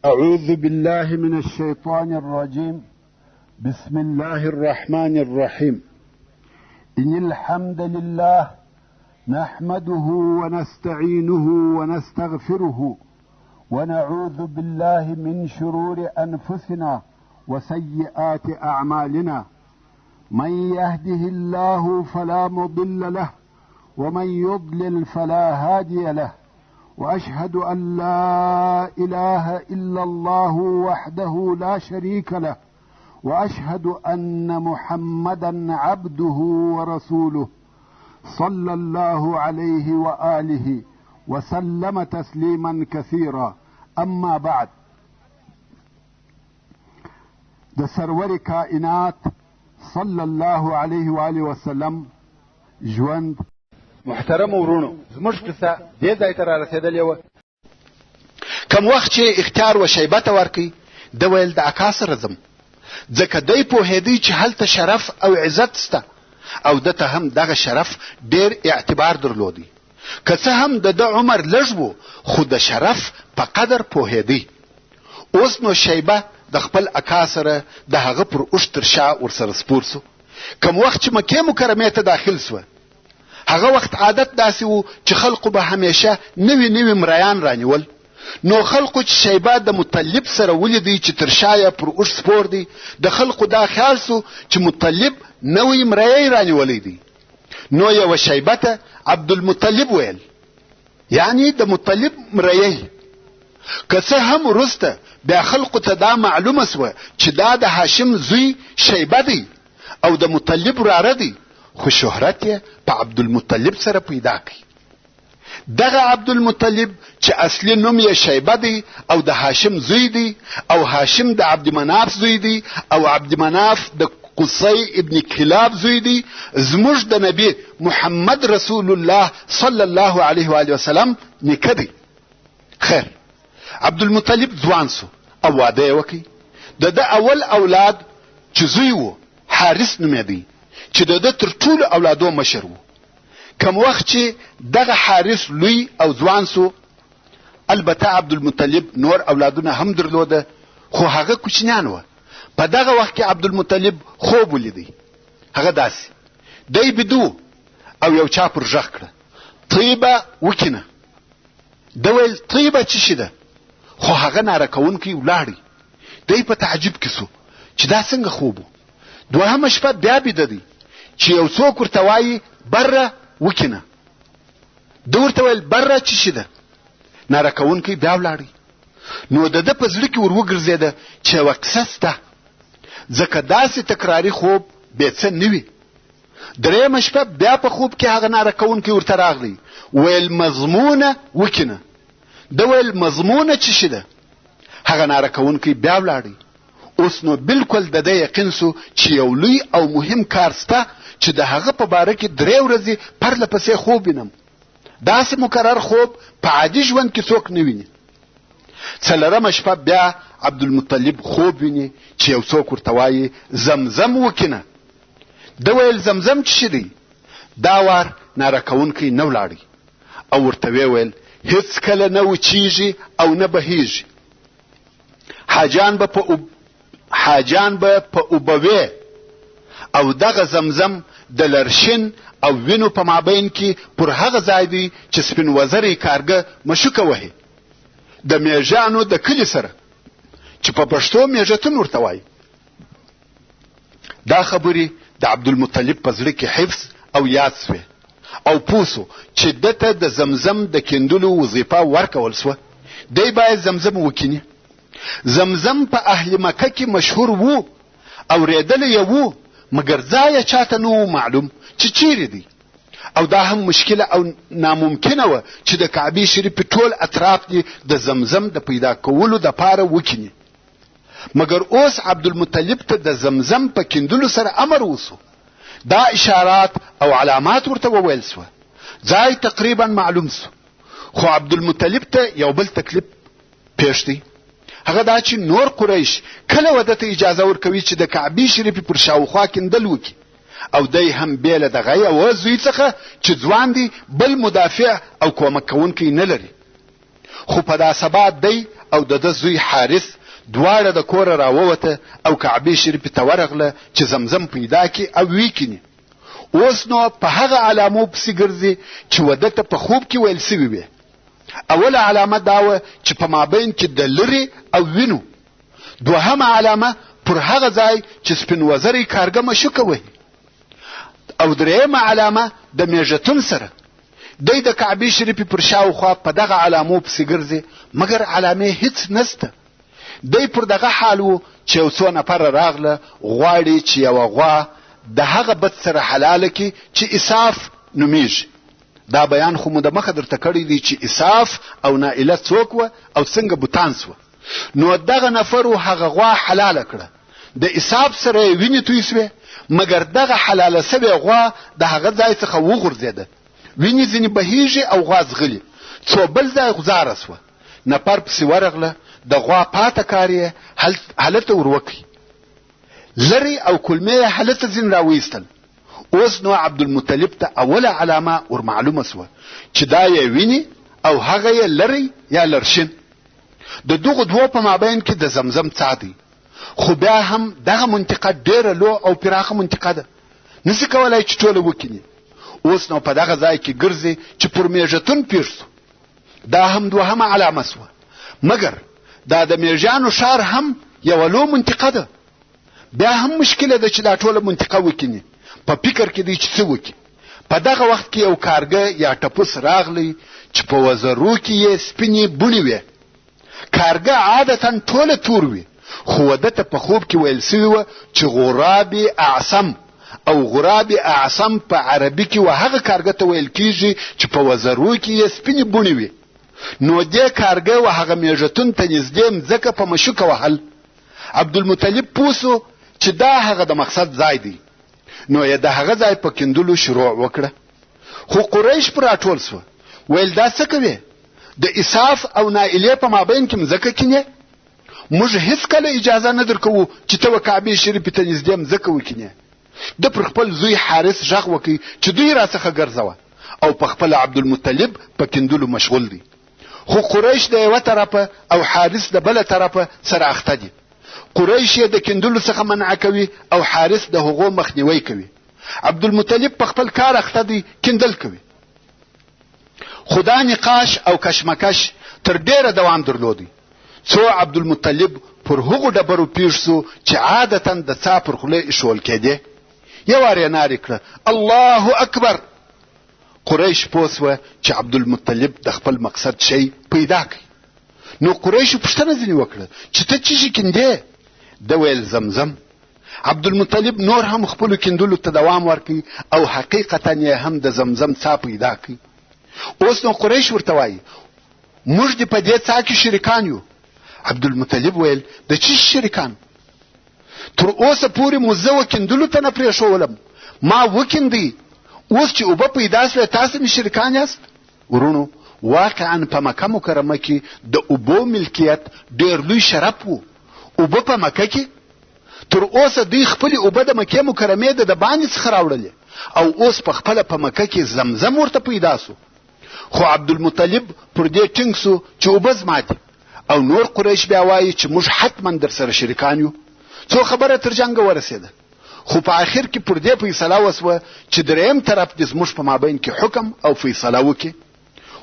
أعوذ بالله من الشيطان الرجيم. بسم الله الرحمن الرحيم. إن الحمد لله نحمده ونستعينه ونستغفره ونعوذ بالله من شرور أنفسنا وسيئات أعمالنا. من يهده الله فلا مضل له ومن يضلل فلا هادي له، وأشهد أن لا إله إلا الله وحده لا شريك له، وأشهد أن محمدا عبده ورسوله صلى الله عليه وآله وسلم تسليما كثيرا. أما بعد، د سرور کائنات صلی الله علیه و آله وسلم ژوند. محترم ورونو، زموږ قصه دې ځای ته را رسېدلې وه. کم وخت چې اختیار و شیبته ورکړي، ده ویل د اکا سره ځم، ځکه دی پوهېدی چې هلته شرف او عزت سته، او ده ته هم دغه شرف ډېر اعتبار درلودی. که څه هم د ده عمر لږ و، خو د شرف په قدر پوهېدی. اوس نو شیبه د خپل اکا سره د هغه پر اوښ تر شا ورسره سپور سو. کم وخت چې مکې مکرمې ته داخل سوه، هغه وخت عادت داسې و چې خلقو به همیشه نوي نوي مریان رانیول. نو خلقو چې شیبه د مطلب سره ولیدی چې تر شا یې پر اوښ سپور دی، د خلقو دا خیال سو چې مطلب نوی مریی رانیولی دی. نو یوه شیبه ته عبدالمطلب ویل، یعنی د مطلب مریی. که څه هم وروسته بیا خلقو ته دا معلومه سوه چې دا د هاشم زوی شیبه دی او د مطلب وراره دی، خو شهرت یې په عبدالمطلب سره پیدا کړي. دغه عبدالمطلب چې اصلي نوم یې شیبه دی او د هاشم زوی دی، او هاشم د عبدمناف زوی دی، او عبدمناف د قصی ابن کلاب زوی دی، زموږ د نبی محمد رسول الله صلی الله علیه و آله وسلم نیکه دی. خیر، عبدالمطلب ځوان سو او واده یې وکړي. د ده اول اولاد چې زوی و، حارث نومېدی، چې د ده تر ټولو اولادو مشر و. کم وخت چې دغه حارث لوی او ځوان سو، البته عبدالمطلب نور اولادونه هم درلوده، خو هغه کوچنیان وه. په دغه وخت کې عبدالمطلب خوب ولیدی. هغه داسې دی بدو او یو چا پر غږ کړه، طیبه وکینه. ده ویل طیبه څه شي ده؟ خو هغه ناره کوونکی ولاړی. دی په تعجب کې سو چې دا څنګه خوب و. دوهمه شپه بیا بیده دی چې یو څوک ورته وایي بره وکینه. ده ورته ویل بره څه شي ده؟ ناره کوونکی بیا ولاړی. نو د ده په زړه کې ور وګرځېده چې یوه کیسه سته، ځکه داسې تکراري خوب بې څه نه وي. درېیمه شپه بیا په خوب کې هغه ناره کوونکی ورته راغلی، ویل مضمونه وکینه. ده ویل مضمونه څه شي ده؟ هغه ناره کوونکی بیا ولاړی. اوس نو بالکل د ده یقین سو چې یو لوی او مهم کار سته چې د هغه په باره کې 3 ورځې پرله پسې خوب وینم. داسې مکرر خوب په عادي ژوند کې څوک نه ویني. څلورمه شپه بیا عبدالمطلب خوب ویني چې یو څوک ورته وایي زمزم وکینه. ده ویل زمزم څه شي دی؟ دا وار ناره کوونکی نه ولاړی او ورته ویل هیڅ کله نه وچیږي او نه بهیږي. حاجان به په اوبوي، او دغه زمزم د لرشن او وینو په مابین کې پر هغه ځای دی چې سپین وزرې کارګه مشوکه وهي د میژانو د کلي سره، چې په پښتو میژتون ورته وایي. دا خبرې د عبدالمطلب په زړه کې حفظ او یاد سوې، او پوه سو چې ده ته د زمزم د کیندلو وظیفه ورکول سوه. دی باید زمزم وکیني. زمزم په اهل مکه کې مشهور وو، اورېدلی یې وو، مګر ځای چاته نه وو معلوم چې چیرې دی. او دا هم مشکله او ناممکنه وه چې د کعبې شریف ټول اطراف دي د زمزم د پیدا کولو دپاره وکیني. مګر اوس عبدالمطلب ته د زمزم په کیندلو سره امر وسو. دا اشارات او علامات ورته وویل سوه. ځای تقریبا معلوم سو، خو عبدالمطلب ته یو بل تکلیف پیښ دی. هغه دا چې نور قریش کله وده ته اجازه ورکوي چې د کعبې شریفې پر شاوخوا کیندل وکړي، او دی هم بیله دغه یوه زوی څخه چې ځوان دی، بل مدافع او کومک کوونکی نه لري. خو په دا سبا دی او د زوی حارث دواړه د کور راووته او کعبه شریف ته ورغله چې زمزم پیدا کی او ویکینی. اوس نو په هغه علامو پسې ګرځي چې ودته په خوب کې ویل سوي وي. اوله علامه دا و چې په مابین کې د لری او وینو. دوهمه علامه پر هغه ځای چې سپین وزري کارګه مشوکه وي. او درېمه علامه د میژتون سره د کعبه شریف پر شاوخوا په دغه علامو پسې ګرځي، مګر علامه هیڅ نسته. دی پر دغه حال و چې یو څو نفر راغله غواړي چې یوه غوا د هغه بت سره حلاله کی چې اساف نومیږي. دا بیان خو مو د مخه درته کړی دی چې اساف او نائله څوک و او څنګه بوتان سوه. نو دغه نفرو هغه غوا حلاله کړه، د اساف سره یې وینې توی سوې، مګر دغه حلاله سوې غوا د هغه ځای څخه وغورځېده، وینې ځینې بهیږي او غوا ځغلي. څو بل ځای غزاره سوه، نفر پسې ورغله، د غوا پاته کار یې هلته وروکړي، لرې او کلمې یې هلته ځین راویستل. اوس نو عبدالمطلب ته اوله علامه ورمعلومه سوه چې دا یې ویني او هغه یې لرې یا لرشین. د دغو دوو په مابین کې د زمزم څاه دی، خو بیا هم دغه منطقه ډیره لو او پراخه منطقه ده، نسي کولای چې ټوله وکیني. اوس نو په دغه ځای کې ګرځي چې پر میژتون پیر سو. دا هم دوهمه علامه سوه، مګر دا د میژانو ښار هم یوه لو منطقه ده. بیا هم مشکله ده چې دا ټوله منطقه وکیني. په فکر کې دی چې څه وکړي. په دغه وخت کې یو کارګه یا ټپوس راغلی چې په وزرو کې یې سپینې بڼې وې. کارګه عادتا ټوله تور وي، خو ودته په خوب کې ویل سوي وه چې غراب اعصم او غراب اعصم په عربي کې و هغه کارګه ته ویل کیږي چې په وزرو کې یې سپینې بڼې وي. نو دې کارګه و هغه میژتون ته نږدې مځکه په مشوکه وهل. عبدالمطلب پوه سو چې دا هغه د مقصد ځای دی، نو یې د هغه ځای په کیندلو شروع وکړه. خو قریش پر راټول سوه، ویل دا څه کوې؟ د اساف او نائلې په مابین کې مځکه کینې؟ موږ هیڅکله اجازه نه درکوو چې ته کعبې شریفې ته نږدې مځکه وکینې. ده پر خپل زوی حارث غږ وکړي چې دوی راڅخه ګرځوه، او په خپل عبدالمطلب په کیندلو مشغول دی. خو قریش د یوه طرفه او حارث د بله طرفه سره اخته دي. قریش یې د کیندلو څخه منع کوي او حارث د هغو مخنیوی کوي. عبدالمطلب په خپل کار اخته دی، کیندل کوي. خو دا نقاش او کشمکش تر ډیره دوام درلودی، څو عبدالمطلب پر هغو ډبرو پیښ سو چې عادتا د څا پر خوله ایښول کېدې. یو وار یې نارې کړه الله اکبر. قریش پوه سوه چې عبدالمطلب د خپل مقصد شی پیدا کړي. نو قریشو پوښتنه ځینې وکړه چې ته څه شي کیندې؟ ده ویل زمزم. عبدالمطلب نور هم خپلو کیندلو ته دوام ورکوي او حقیقتا یې هم د زمزم څا پیدا کړي. اوس نو قریش ورته وایي موږ دې په دې څا کې شریکان یو. عبدالمطلب ویل د چی شریکان؟ تر اوسه پورې مو زه وکیندلو ته نه پرېښولم، ما وکیندی، اوس چې اوبه پیدا سوې تاسو مې شریکان یاست. ورونو واقعا په مکه مکرمه کې د اوبو ملکیت ډېر لوی شرف و. اوبه په مکه کې تر اوسه دوی خپلې اوبه د مکې مکرمې د باندې څخه راوړلې، او اوس په خپله په مکه کې زمزم ورته پیدا سو. خو عبدالمطلب پر دې ټینګ سو چې اوبه زما دي، او نور قریش بیا وایي چې موږ حتما در سره شریکان یو. څو خبره تر جنګه ورسېده، خو په آخر کې پر دې فیصله وسوه چې درېیم طرف دې زموږ په مابین کې حکم او فیصله وکړي.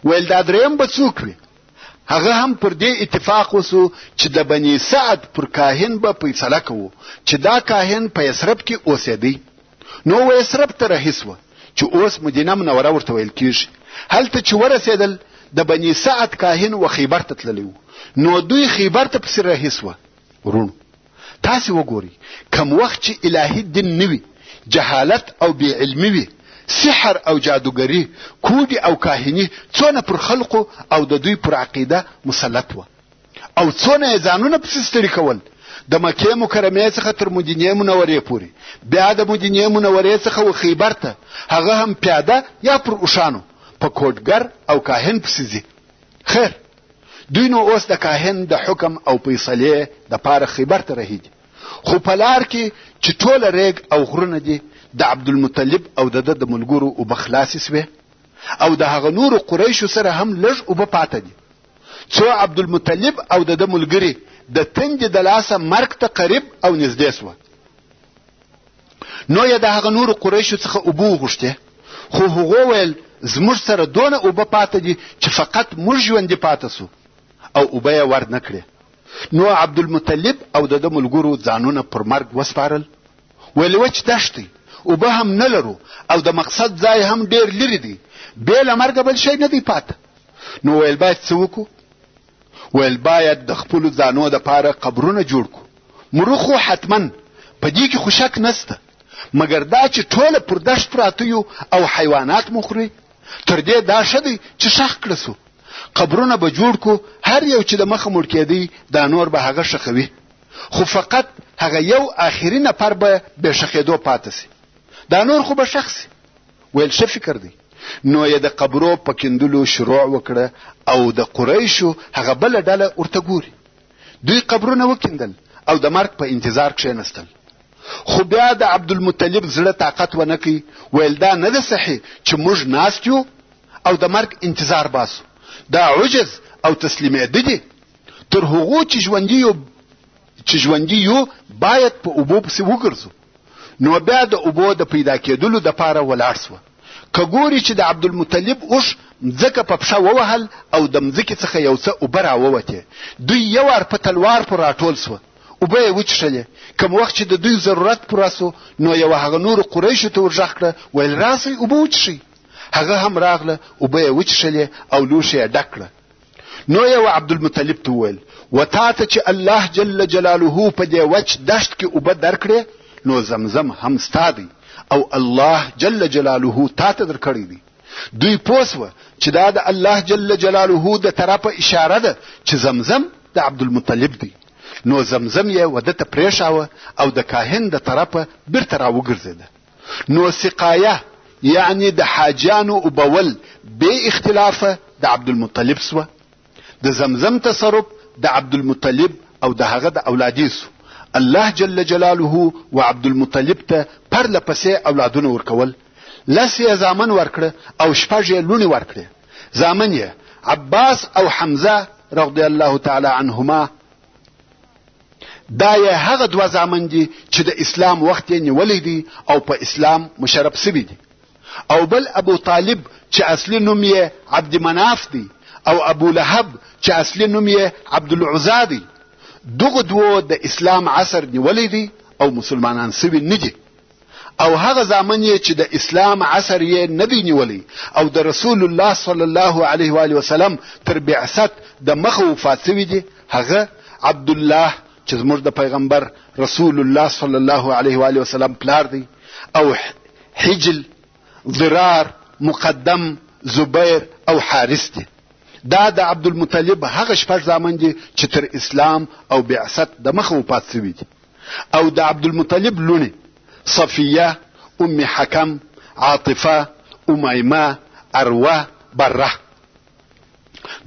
ویل دا درېیم به څوک وي؟ هغه هم پر دې اتفاق وسو چې د بني سعد پر کاهن به فیصله کوو چې دا کاهن په یثرب کې اوسېدی. نو و یثرب ته رهي سوه چې اوس مدینه منوره ورته ویل کېږي. هلته چې ورسېدل د بني سعد کاهن و خیبر ته تللی و، نو دوی خیبر ته پسې رهي سوه. ورونو تاسې وګورئ، کم وخت چې الهي دین نه وي، جهالت او بې علمي وي، سحر او جادوګري، کوډي او کاهني څونه پر خلقو او د دوی پر عقیده مسلط وه، او څونه یې ځانونه پسې ستړي کول. د مکې مکرمې څخه تر مدینې منورې پورې، بیا د مدینې منورې څخه و خیبر ته، هغه هم پیاده یا پر اوښانو په کوډګر او کاهن پسې ځي. خیر دوی نو اوس د کاهن د حکم او فیصلې د پاره خیبر ته رهي دي. خو په لار کې چې ټوله ریګ او غرونه دي، د عبدالمطلب او د ده د ملګرو اوبه خلاصې سوې، او د هغه نورو قریشو سره هم لږ اوبه پاته دي. څو عبدالمطلب او د ملګري د تندې د لاسه مرګ ته قریب او نږدې سوه. نو یې د هغه نورو قریشو څخه اوبه وغوښتې، خو هغو ویل زموږ سره دونه اوبه پاته دي چې فقط موږ ژوندي پاته سو، او اوبه یې ور نه کړې. نو عبدالمطلب او د ملګرو ځانونه پر مرګ وسپارل. ویل وچ دښتې، اوبه هم نه لرو او د مقصد ځای هم ډېر لرې دی، بې له مرګه بل شی نه دی پاته. نو ویل باید څه وکړو؟ ویل باید د خپلو ځانو دپاره قبرونه جوړ کړو. مرو خو حتما په دې کې خو شک نسته، مګر دا چې ټوله پر دشت پراته یو او حیوانات مو خوري، تر دې دا ښه دی چې ښخ کړه سو. قبرونه به جوړ کړو، هر یو چې د مخه مړ کېدی دا نور به هغه ښخوي، خو فقط هغه یو آخري نفر به بې ښخېدو پاته سي، دا نور خو به ښخ سي. ویل ښه فکر دی. نو یې د قبرو په کیندلو شروع وکړه او د قریشو هغه بله ډله ورته ګوري. دوی قبرونه وکیندل او د مرګ په انتظار کښېنستل. خو بیا د عبدالمطلب زړه طاقت ونه کوي. ویل دا نه ده صحیح چې موږ ناست یو او د مرګ انتظار باسو، دا عجز او تسلیمېده دي. تر هغو چې ژوندي یو باید په اوبو پسې وګرځو. نو بیا د اوبو د پیدا کېدلو دپاره ولاړ سوه. که ګوري چې د عبدالمطلب اوښ مځکه په پښه ووهل او د مځکې څخه یو څه اوبه راووتې. دوی یو وار په تلوار پر راټول سوه، اوبه یې وچښلې. کوم وخت چې د دوی ضرورت پوره سو، نو یوه هغه نورو قریشو ته ور غږ کړه، ویل راسئ اوبه وچښئ. هغه هم راغله، اوبه یې وچښلې او لوښی یې ډک کړه. نو یې عبدالمطلب ته وویل و تا ته چې الله جل جلاله په دې وچ دشت کې اوبه درکړې، نو زمزم هم ستا دی او الله جل جلاله تا ته درکړی دی. دوی پوه سوه چې دا د الله جل جلاله د طرفه اشاره ده چې زمزم د عبدالمطلب دی. نو زمزم یې وده ته پرېښاوه او د کاهن د طرفه بیرته راوګرځېده. نو سقایه یعنی د حاجیانو اوبول بې اختلافه د عبدالمطلب سوه. د زمزم تصرف د عبدالمطلب او د هغه د اولادي سو. الله جل جلاله و عبدالمطلب ته پرله پسې اولادونه ورکول. 10 زامن ورکړه او 6 لونې ورکړه. زامن یې عباس او حمزه رضی الله تعالی عنهما. دا یې هغه 2 زامن دي چې د اسلام وخت یې نیولی دی او په اسلام مشرف سوي دي. او بل ابو طالب چې اصلي نوم یې عبدمناف دی او ابو لهب چې اصلي نوم یې عبدالعزا دی. دغه 2 د اسلام عصر نیولی دی او مسلمانان سوي نه دي. او هغه زامن یې چې د اسلام عصر یې نه دی نیولی او د رسول الله صلی الله علیه و آله وسلم تر بعثت د مخه وفات سوي دي، هغه عبدالله چې زموږ د پیغمبر رسول الله صلی الله علیه و آله وسلم پلار دی، او حجل، ضرار، مقدم، زبیر او حارث دی. دا د عبدالمطلب هغه 6 زامن دي چې تر اسلام او بعثت د مخه وفات سوي دي. او د عبدالمطلب لونې صفیه، ام حکم، عاطفه، امیمه، اروه، بره.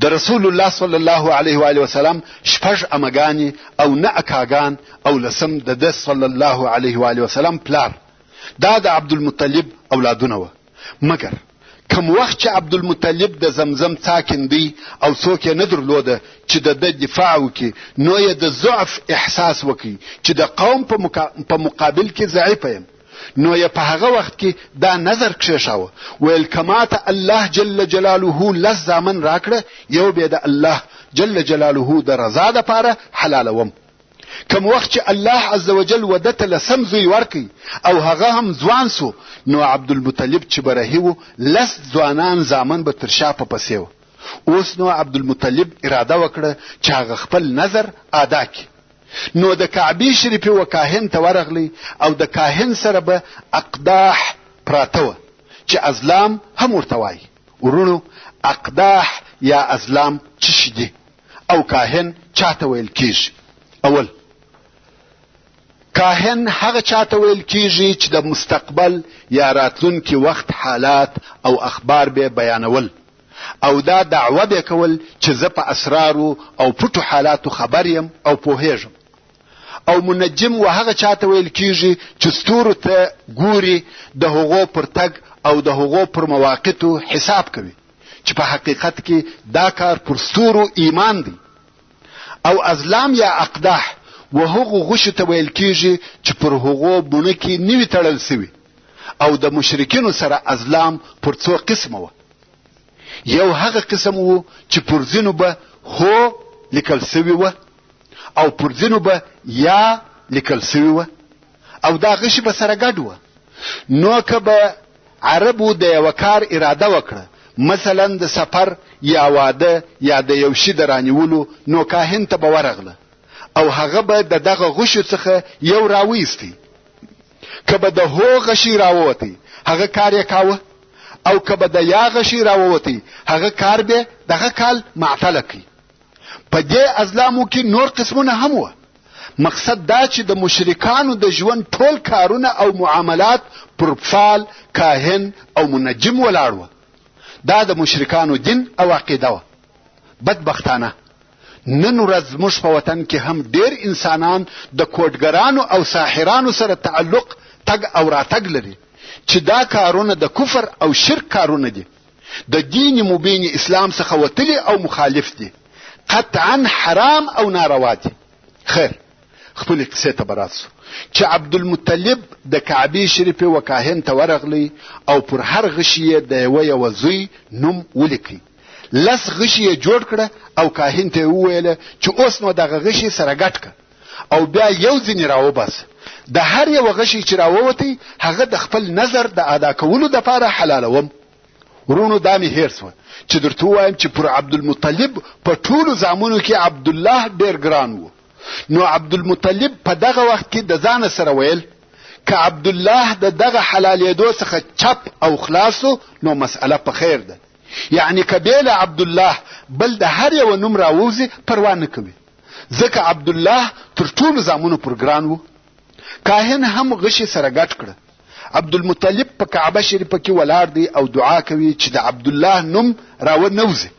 د رسول الله صلی الله علیه و آله وسلم 6 امګانی او 9 اکاګان او لسم د ده صلی الله علیه و آله وسلم پلار. دا د عبدالمطلب اولادونه و. مګر کوم وخت چې عبدالمطلب د زمزم څاکندی او څوک یې نه درلوده چې د ده دفاع وکړي، نو یې د ضعف احساس وکړي چې د قوم په مقابل کې ضعیفه یم. نو یې په هغه وخت کې دا نظر کښېښاوه، ویل کماته الله جل جلاله 10 زامن راکړه، یو به د الله جل جلاله د رضا دپاره حلالوم. کوم وخت چې الله عز وجل وده ته 10 زوی ورکړي او هغه هم ځوان سو، نو عبدالمطلب چې برهي و 10 ځوانان زامن به تر شا په پسې و. اوس نو عبدالمطلب اراده وکړه چې هغه خپل نظر ادا کړي. نو د کعبې شریفې و کاهن ته ورغلی او د کاهن سره به اقداح پراته وه چې ازلام هم ورته وایي. ورونو، اقداح یا ازلام څه شي دي او کاهن چاته ویل کیږي؟ اول، کاهن هغه چاته ویل کیږي چې د مستقبل یا راتلونکي وخت حالات او اخبار به بیانول او دا دعوه به کول چې زه په اسرارو او پټو حالاتو خبر یم او پوهیږم. او منجم و هغه چاته ویل کیږي چې ستورو ته ګوري، د هغو پر تګ او د هغو پر مواقعو حساب کوي، چې په حقیقت کې دا کار پر ستورو ایمان دی. او ازلام یا اقداح و هغو غشو ته ویل کیږي چې پر هغو بونه کې نوي تړل سوي. او د مشرکینو سره ازلام پر څو قسمه وه. یو هغه قسم وو چې پر ځینو به هو لیکل سوي وه او پر ځینو به یا لیکل سوي وه او دا غشي به سره ګډ وه. نو که به عربو د یوه کار اراده وکړه، مثلا د سفر یا واده یا د یو شي د رانیولو، نو کاهن ته به ورغله او هغه به د دغه غشو څخه یو راویستی. که به د هو غشي راووتی هغه کار یې کاوه، او که به د یا غشي راووتی هغه کار به دغه کال معطله کی. په دې ازلامو کې نور قسمونه هم وه. مقصد دا چې د مشرکانو د ژوند ټول کارونه او معاملات پر فال، کاهن او منجم ولاړ وه. دا د مشرکانو دین او عقیده وه. بدبختانه نن ورځ زموږ په وطن کې هم ډیر انسانان د کوډګرانو او ساحرانو سره تعلق تګ او راتګ لري چې دا کارونه د کفر او شرک کارونه دي، د دین مبین اسلام څخه وتلي او مخالف دي، قطعا حرام او ناروا دي. خیر، خپل قصې ته براسو چې عبدالمطلب د کعبې شریفې و کاهن ته ورغلی او پر هر غشي د یوه زوی نوم ولیکي. 10 غشي جوړ کړه او کاهن ته وویله چې اوس نو دغه غشي سره ګډ کړه او بیا یو ځینې راوباسه. د هر یو غشي چې راووتی هغه د خپل نظر د ادا کولو دپاره حلالوم. ورونو دا مې هیر سوه چې درته ووایم چې پر عبدالمطلب په ټولو زامنو کې عبدالله ډېر ګران و. نو عبدالمطلب په دغه وخت کې د ځانه سره ویل که عبدالله د دغه حلالېدو څخه چپ او خلاصو نو مسئله په خیر ده. یعنی که بیله عبدالله بل د هر یو نوم راووځي پروا نه کوي، ځکه عبدالله تر ټولو زامنو پر ګران و. کاهن هم غشي سره ګډ کړه. عبدالمطلب په کعبه شریفه کې ولاړ دی او دعا کوي چې د عبدالله نوم راونوځي.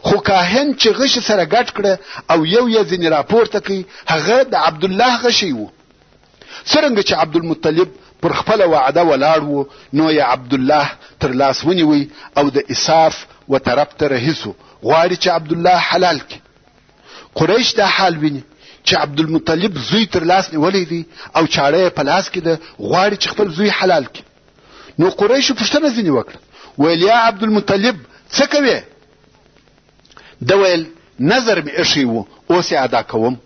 خو کاهن چې غشي سره ګډ کړه او یو یې ځینې راپورته کوي هغه د عبدالله غشي و. څرنګه چې عبدالمطلب پر خپله وعده ولاړ و نو یې عبدالله تر لاس ونیوی او د اساف و طرف ته رهیسو، غواړي چې عبدالله حلال کړي. قریش دا حال ویني چې عبدالمطلب زوی تر لاس نیولی دی او چاړه یې په لاس کې ده، غواړي چې خپل زوی حلال کړي. نو قریشو پوښتنه ځینې وکړه، ویل یا عبدالمطلب څه کوې؟ ده ویل نظر مې ایښی و اوس یې ادا کوم.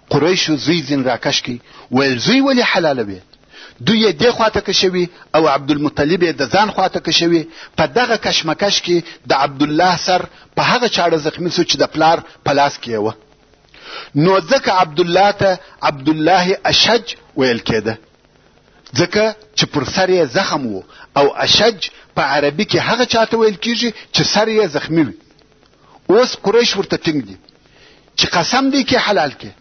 قریشو زوی ځین راکش کړي، ویل زوی ولې حلالوې؟ دوی یې دې خواته کشوي او عبدالمطلب یې د ځان خواته کشوي. په دغه کشمکش کې د عبدالله سر په هغه چاړه زخمي سو چې د پلار په لاس کې وه. نو ځکه عبدالله ته عبدالله اشج ویل کېده، ځکه چې پر سر یې زخم و او اشج په عربي کې هغه چاته ویل کېږي چې سر یې زخمي وي. اوس قریش ورته ټینګ دي چې قسم دی کې حلال کې،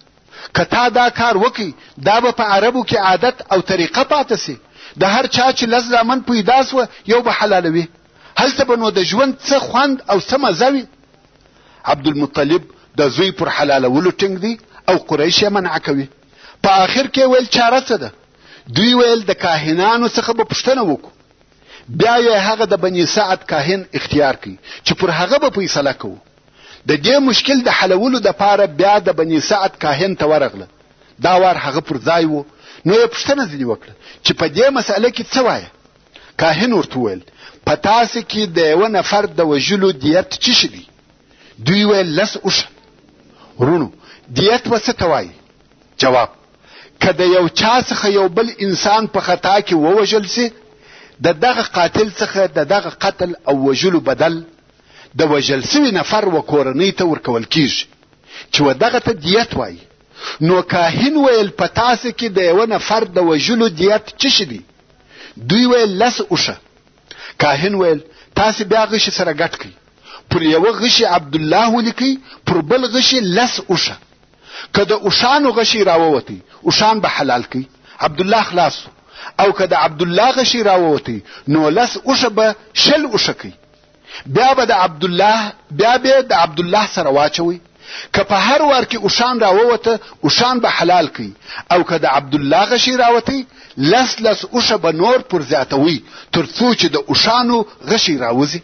که تا دا کار وکړي دا به په عربو کې عادت او طریقه پاته سي. د هر چا چې 10 زامن پیدا سوه یو به حلالوي، هلته به نو د ژوند څه خوند او څه مزه وي. عبدالمطلب د زوی پر حلالولو ټینګ دی او قریش یې منع کوي. په آخر کې ویل چاره څه ده؟ دوی ویل د کاهنانو څخه به پوښتنه وکړو، بیا یې هغه د بني سعد کاهن اختیار کړي چې پر هغه به فیصله کوو. د دې مشکل د حلولو دپاره بیا د بني سعد کاهن ته ورغله. دا وار هغه پر ځای و. نو یې پوښتنه ځینې وکړه چې په دې مسئله کې څه وایه؟ کاهن ورته وویل په تاسې کې د یوه نفر د وژلو دیت څه شي دی؟ دوی ویل 10 اوښه. ورونو دیت به څه ته وایي؟ جواب: که د یو چا څخه یو بل انسان په خطا کې ووژل سي، د دغه قاتل څخه د دغه قتل او وژلو بدل د وژل سوي نفر و کورنۍ ته ورکول کیږي چې و دغه ته دیت وایي. نو کاهن ویل په تاسې کې د یوه نفر د وژلو دیت څه شي دی؟ دوی ویل 10 اوښه. کاهن ویل تاسې بیا غشي سره ګډ کړئ، پر یوه غشي عبدالله ولیکئ، پر بل غشي 10 اوښه. که د اوښانو غشي راووتی اوښان به حلال کړئ، عبدالله خلاص سو. او که د عبدالله غشي راووتی نو 10 اوښه به 20 اوښه کړئ. بیا به د عبدالله سره واچوي. که په هر وار کې اوښان راووته اوښان به حلال کړي، او که د عبدالله غشي راوتی 10 اوښه به نور پر زیاتوي تر څو چې د اوښانو غشي راوځي.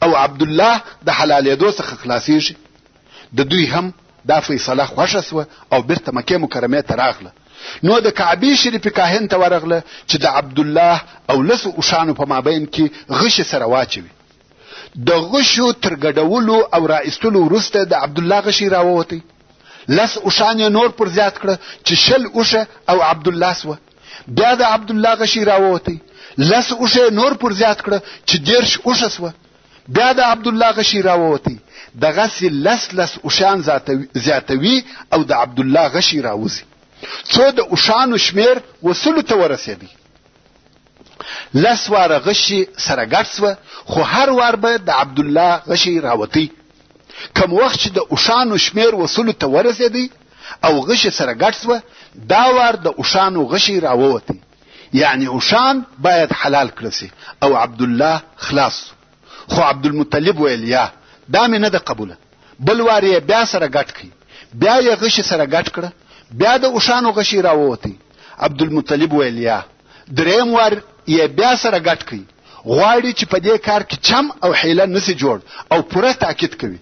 او عبد الله د حلالېدو څخه خلاصيږي. د دوی هم دا فیصله خوښه سوه او بیرته مکې مکرمې ته راغله. نو د کعبې شریفې کاهن ته ورغله چې د عبد الله او لسو اوښانو په مابین کې غشې سره واچوي. د غشو تر ګډولو او را ایستلو وروسته د عبد الله غشي راووتی. 10 اوښان یې نور پر زیات کړه چې 20 اوښه او عبد الله سوه. بیا د عبد الله غشي راووتی. 10 اوښه نور پر زیات کړه چې 10 اوښه سوه. بیا د عبد الله غشي راووتی. دغسې 10 اوښان زیاتوي او د عبد الله غشي راوځي. څو د اوښانو شمیر وصلو ته ورسېدی. 10 واره غشي سره ګډ سوه، خو هر وار به د عبد الله غشي راوتی. کوم وخت چې د اوښانو شمیر وصلو ته ورسېدی او غشي سره ګډ سوه، دا وار د اوښانو غشي راووتی. یعنی اوښان باید حلال کړه سي او عبد الله خلاص. خو عبدالمطلب ویل یا دا مې نه ده قبوله. بل وار یې بیا سره ګډ کړي، بیا یې غشي سره ګډ کړه، بیا د اوښانو غشي راووتی. عبدالمطلب ویل یا دریم وار یې بیا سره ګډ کړي، غواړي چې په دې کار کې چم او حیله نسی جوړ او پوره تاکید کوي.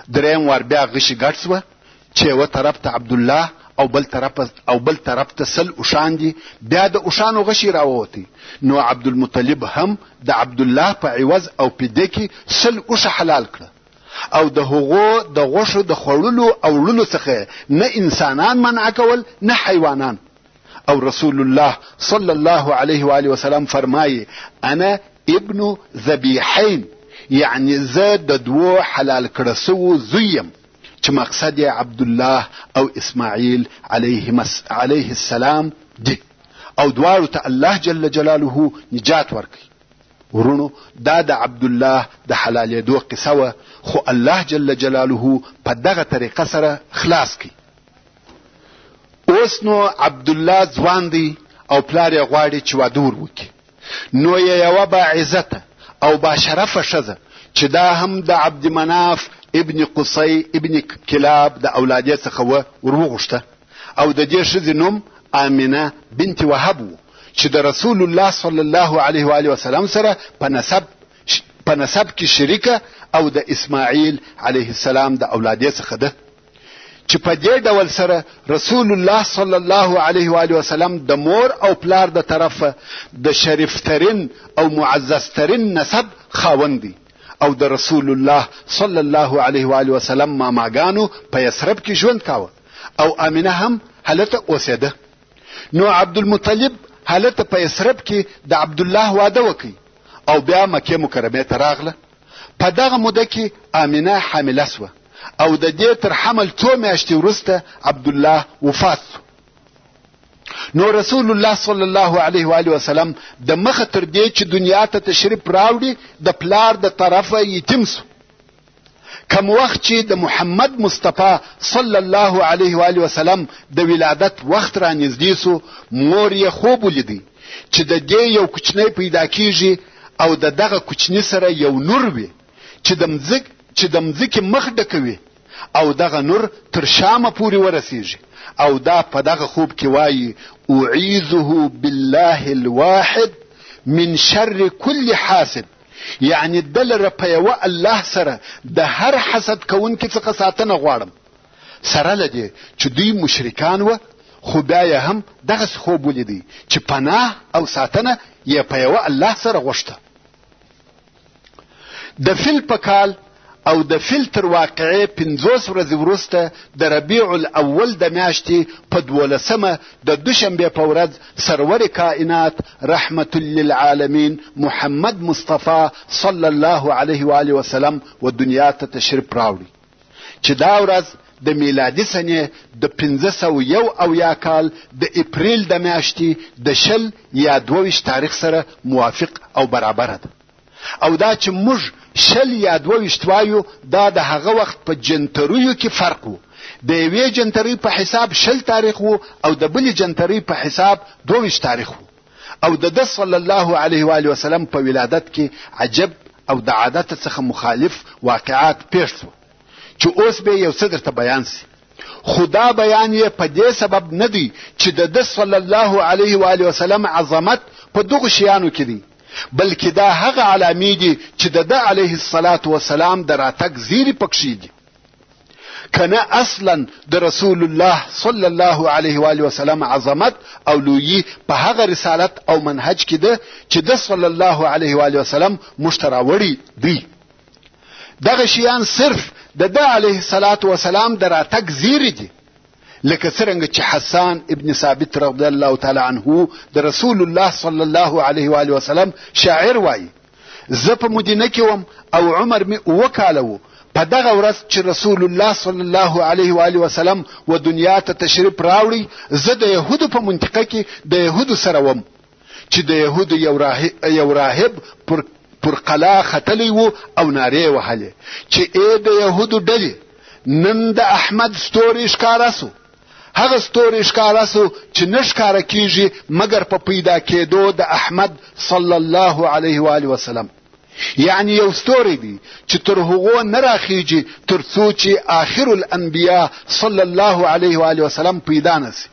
دریم وار بیا غشي ګډ سوه چې یوه طرف ته عبدالله او بل طرف ته 100 اوښان دي. بیا د اوښانو غشي راووتی. نو عبدالمطلب هم د عبدالله په عوض او پیده کې 100 اوښه حلال کړه او د هغو د غوښو د خوړلو او وړلو څخه نه انسانان منع کول نه حیوانان. او رسول الله صلی الله علیه و آله وسلم فرمایي انا ابن ذبیحین، یعنی زه د 2 حلال کړه سوو زویم چې مقصد یې عبد الله او اسماعیل علیه السلام دي او دواړو ته الله جل جلاله نجات ورکړي. ورونو دا د عبد الله د حلالېدو قصه وه، خو الله جل جلاله په دغه طریقه سره خلاص کړي. اوس نو عبد الله ځوان دی او پلار یې غواړي چې واده وکړي. نو یې یوه با عزته او با شرفه ښځه چې دا هم د عبد مناف ابن قصي ابن کلاب د اولادې څخه وروغوښته او د دې ښځې نوم آمنه بنت وهب و چې د رسول الله صلی الله علیه و آله وسلم سره په نسب کې شریکه او د اسماعیل علیه السلام د اولادې څخه ده، چې په دې ډول سره رسول الله صلی الله علیه و آله وسلم د مور او پلار د طرفه د شریفترین او معززترین نسب خاوند دی او د رسول الله صلی الله علیه و آله وسلم ماماګانو په یثرب کې ژوند کاوه او امینه هم هلته اوسېده. نو عبدالمطلب هلته په یثرب کې د عبد الله واده وکړي او بیا مکې مکرمې ته راغله. په دغه موده کې امینه حامله سوه او د دې تر حمل 2 میاشتې وروسته عبد الله وفات سو. نو رسول الله صلی الله علیه و آله وسلم د مخه تر دې چې دنیا ته تشریف راوړي د پلار د طرفه یتیم سو. کوم وخت چې د محمد مصطفی صلی الله علیه و آله وسلم د ولادت وخت را نږدې سو، مور یې خوب ولیدی چې د دې یو کوچنی پیدا کیږي او د دغه کوچنی سره یو نور وي چې د مځکې مخ ډکوي او دغه نور تر شامه پورې ورسیږي او دا په دغه خوب کې وایي اعیذه بالله الواحد من شر كل حاسد، یعنی دلره په یوه الله سره د هر حسد کوونکي څخه ساتنه غواړم. سره له دې چې دوی مشرکان وه، خو بیا یې هم دغسې خوب ولیدی چې پناه او ساتنه یې په یوه الله سره غوښته. د فیل په کال او د فیل تر واقعې 50 ورځې وروسته د ربیع الاول د میاشتې په 12مه د دوشنبې په ورځ سرور کائنات رحمت للعالمین محمد مصطفی صلی الله علیه و آله وسلم و دنیا ته تشریف راوړي چې دا ورځ د میلادي سنې د 1501 کال د اپریل د میاشتې د 20 یا 22 تاریخ سره موافق او برابره ده. او دا چې موږ 20 یا 22 وایو، دا د هغه وخت په جنتریو کې فرق وو. د یوې جنتري په حساب 20 تاریخ وو او د بلې جنتري په حساب 22 تاریخ وو. او د صلی الله علیه و آله وسلم په ولادت کې عجب او د عادت څخه مخالف واقعات پیښ شو چې اوس به یو څه درته بیان سي. خدا بیان یې په دې سبب نه دی چې د صلی الله علیه و آله وسلم عظمت په دغه شیانو کې دی، بلکې دا هغه علامې دي چې د ده علیه الصلاة والسلام د راتګ زیري پکښې دي. کنه اصلا د رسول الله صلی الله علیه و آله وسلم عظمت او لویی په هغه رسالت او منهج کې ده چې د صلی الله علیه و آله وسلم موږ ته راوړي دي. دغه شیان صرف د ده علیه الصلاة والسلام د راتګ زیري دي، لکه څرنګه چې حسان ابن ثابت رضی الله تعالی عنه د رسول الله صلی الله علیه و آله وسلم شاعر وایي: زه په مدینه کې وم او عمر مې 7 کاله و. په دغه ورځ چې رسول الله صلی الله علیه و آله وسلم و دنیا ته تشریف راوړي، زه د یهودو په منطقه کې د یهودو سره وم چې د یهودو یو راهب پر قلا ختلی و او نارې وهلې چې ای د یهودو ډلې، نن د احمد ستوری ښکاره سو. هغه ستوری ښکاره سو چې نه ښکاره کیږي مګر په پیدا کېدو د احمد صلی الله علیه و آله وسلم. یعنی یو ستوری دی چې تر هغو نه راخیږي تر څو چې آخر الانبیاء صلی الله علیه و آله وسلم پیدا نسی،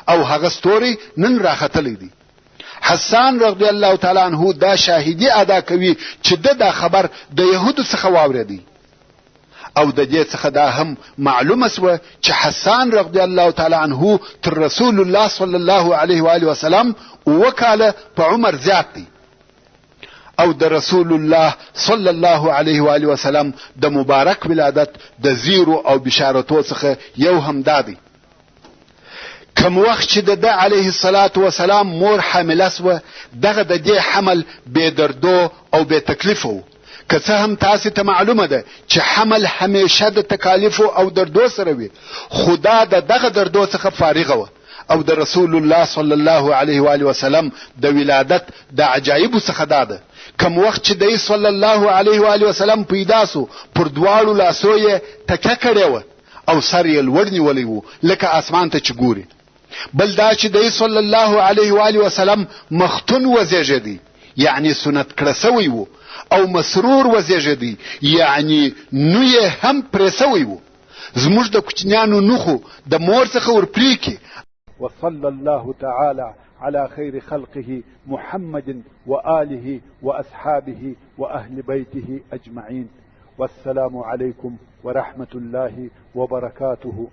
او هغه ستوری نن راختلی دی. حسان رضی الله تعالی عنه دا شاهدی ادا کوي چې دا خبر د یهودو څخه واورېدی، او د دې څخه دا هم معلومه سوه چې حسان رضی الله تعالی عنه تر رسول الله صلی الله علیه و آله وسلم 7 کاله په عمر زیات دی، او د رسول الله صلی الله علیه و آله وسلم د مبارک ولادت د زیرو او بشارتو څخه یو هم دادی. کم وخت چې د ده علیه الصلاة والسلام مور حامله سوه، دغه د دې حمل بې دردو او بې تکلیفو و. که څه هم تاسې ته معلومه ده چې حمل همیشه د تکالیفو او دردو سره وي، خو دا د دغه دردو څخه فارغه وه. او د رسول الله صلی الله علیه و آله وسلم د ولادت د عجایبو څخه دا ده، کم وخت چې دی صلی الله علیه و آله وسلم پیدا سو، پر دواړو لاسو یې تکه کړې وه او سر یې لوړ نیولی و لکه اسمان ته چې ګوري. بل دا چې دی صلی الله علیه و آله وسلم مختون وزیږېدی، یعنی سنت کړه سوی و، او مسرور وزیږېدی، یعنی نو یې هم پرې سوی و. زموږ د کوچنیانو نوخو د مور څخه ورپریکي. وصلى الله تعالى على خير خلقه محمد وآله وأصحابه وأهل بيته أجمعين. والسلام عليكم ورحمة الله وبركاته.